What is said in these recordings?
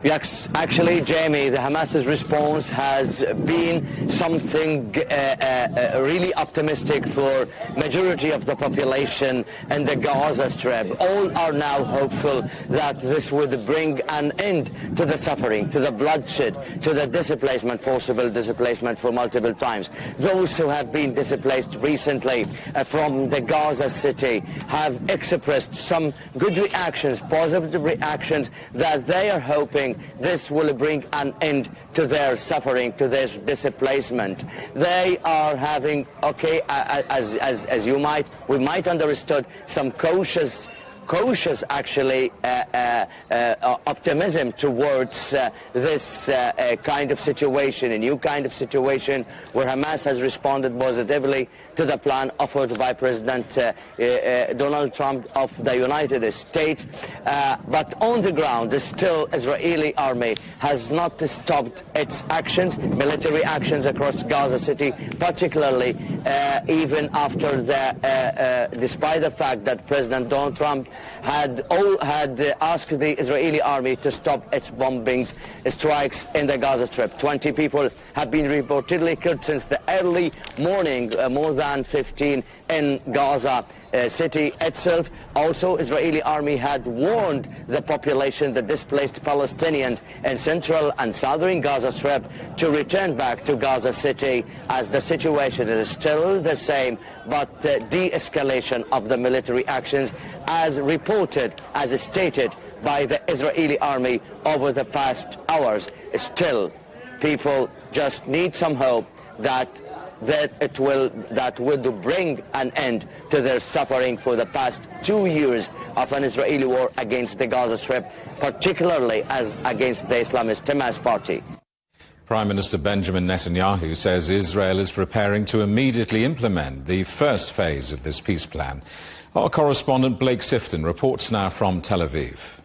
Yes, actually, Jamie, the Hamas's response has been something really optimistic for majority of the population in the Gaza Strip. All are now hopeful that this would bring an end to the suffering, to the bloodshed, to the displacement, forcible displacement for multiple times. Those who have been displaced recently from the Gaza city have expressed some good reactions, positive reactions, that they are hoping this will bring an end to their suffering, to their displacement. They are having, okay, as we might understood, some cautious actually optimism towards this kind of situation, a new kind of situation where Hamas has responded positively to the plan offered by President Donald Trump of the United States. But on the ground, still Israeli army has not stopped its actions, military actions across Gaza City, particularly even after despite the fact that President Donald Trump had asked the Israeli army to stop its bombings, strikes in the Gaza Strip. 20 people have been reportedly killed since the early morning, more than 15 in Gaza city itself. Also, Israeli army had warned the population, the displaced Palestinians in central and southern Gaza Strip, to return back to Gaza city, as the situation is still the same, but de-escalation of the military actions as reported, as stated by the Israeli army over the past hours. Still, people just need some hope that would bring an end to their suffering for the past 2 years of an Israeli war against the Gaza Strip, particularly as against the Islamist Hamas party. Prime Minister Benjamin Netanyahu says Israel is preparing to immediately implement the first phase of this peace plan. Our correspondent Blake Sifton reports now from Tel Aviv.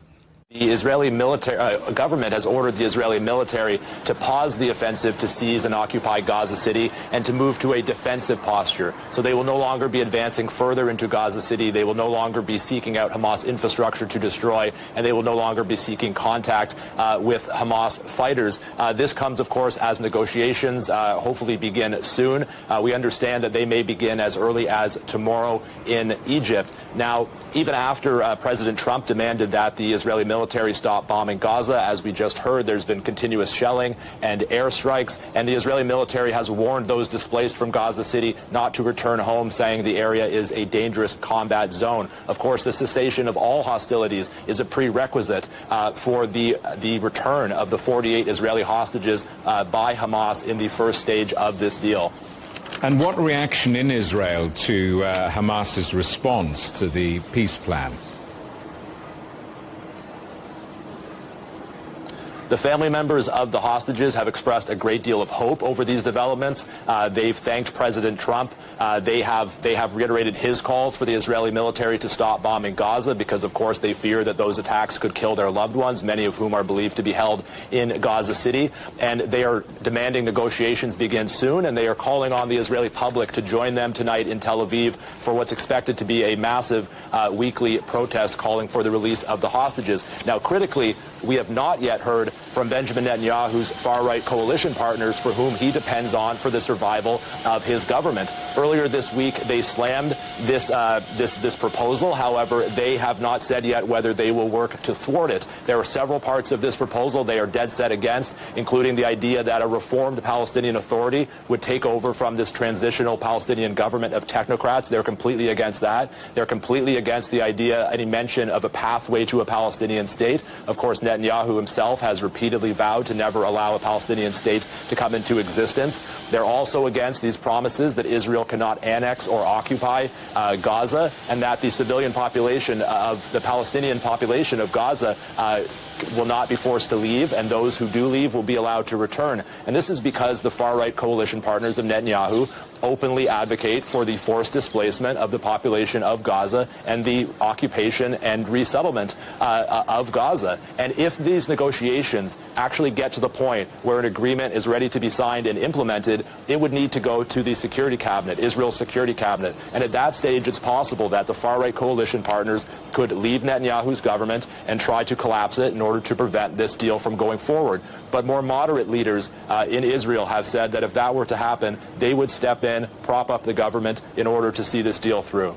The Israeli government has ordered the Israeli military to pause the offensive to seize and occupy Gaza City and to move to a defensive posture. So they will no longer be advancing further into Gaza City. They will no longer be seeking out Hamas infrastructure to destroy, and they will no longer be seeking contact with Hamas fighters. This comes, of course, as negotiations hopefully begin soon. We understand that they may begin as early as tomorrow in Egypt. Now, even after President Trump demanded that the Israeli military stop bombing Gaza, as we just heard, there's been continuous shelling and airstrikes, and the Israeli military has warned those displaced from Gaza City not to return home, saying the area is a dangerous combat zone. Of course, the cessation of all hostilities is a prerequisite for the return of the 48 Israeli hostages by Hamas in the first stage of this deal. And what reaction in Israel to Hamas's response to the peace plan? The family members of the hostages have expressed a great deal of hope over these developments. They've thanked President Trump. They have reiterated his calls for the Israeli military to stop bombing Gaza because, of course, they fear that those attacks could kill their loved ones, many of whom are believed to be held in Gaza City. And they are demanding negotiations begin soon, and they are calling on the Israeli public to join them tonight in Tel Aviv for what's expected to be a massive weekly protest calling for the release of the hostages. Now, critically, we have not yet heard from Benjamin Netanyahu's far-right coalition partners, for whom he depends on for the survival of his government. Earlier this week, they slammed this proposal. However, they have not said yet whether they will work to thwart it. There are several parts of this proposal they are dead set against, including the idea that a reformed Palestinian Authority would take over from this transitional Palestinian government of technocrats. They're completely against that. They're completely against the idea, any mention of a pathway to a Palestinian state. Of course, Netanyahu himself has repeatedly vowed to never allow a Palestinian state to come into existence. They're also against these promises that Israel cannot annex or occupy Gaza, and that the civilian population of the Palestinian population of Gaza will not be forced to leave, and those who do leave will be allowed to return. And this is because the far-right coalition partners of Netanyahu openly advocate for the forced displacement of the population of Gaza and the occupation and resettlement of Gaza. And if these negotiations actually get to the point where an agreement is ready to be signed and implemented, it would need to go to the Security Cabinet, Israel's Security Cabinet. And at that stage, it's possible that the far-right coalition partners could leave Netanyahu's government and try to collapse it in order to prevent this deal from going forward. But more moderate leaders in Israel have said that if that were to happen, they would step in, prop up the government in order to see this deal through.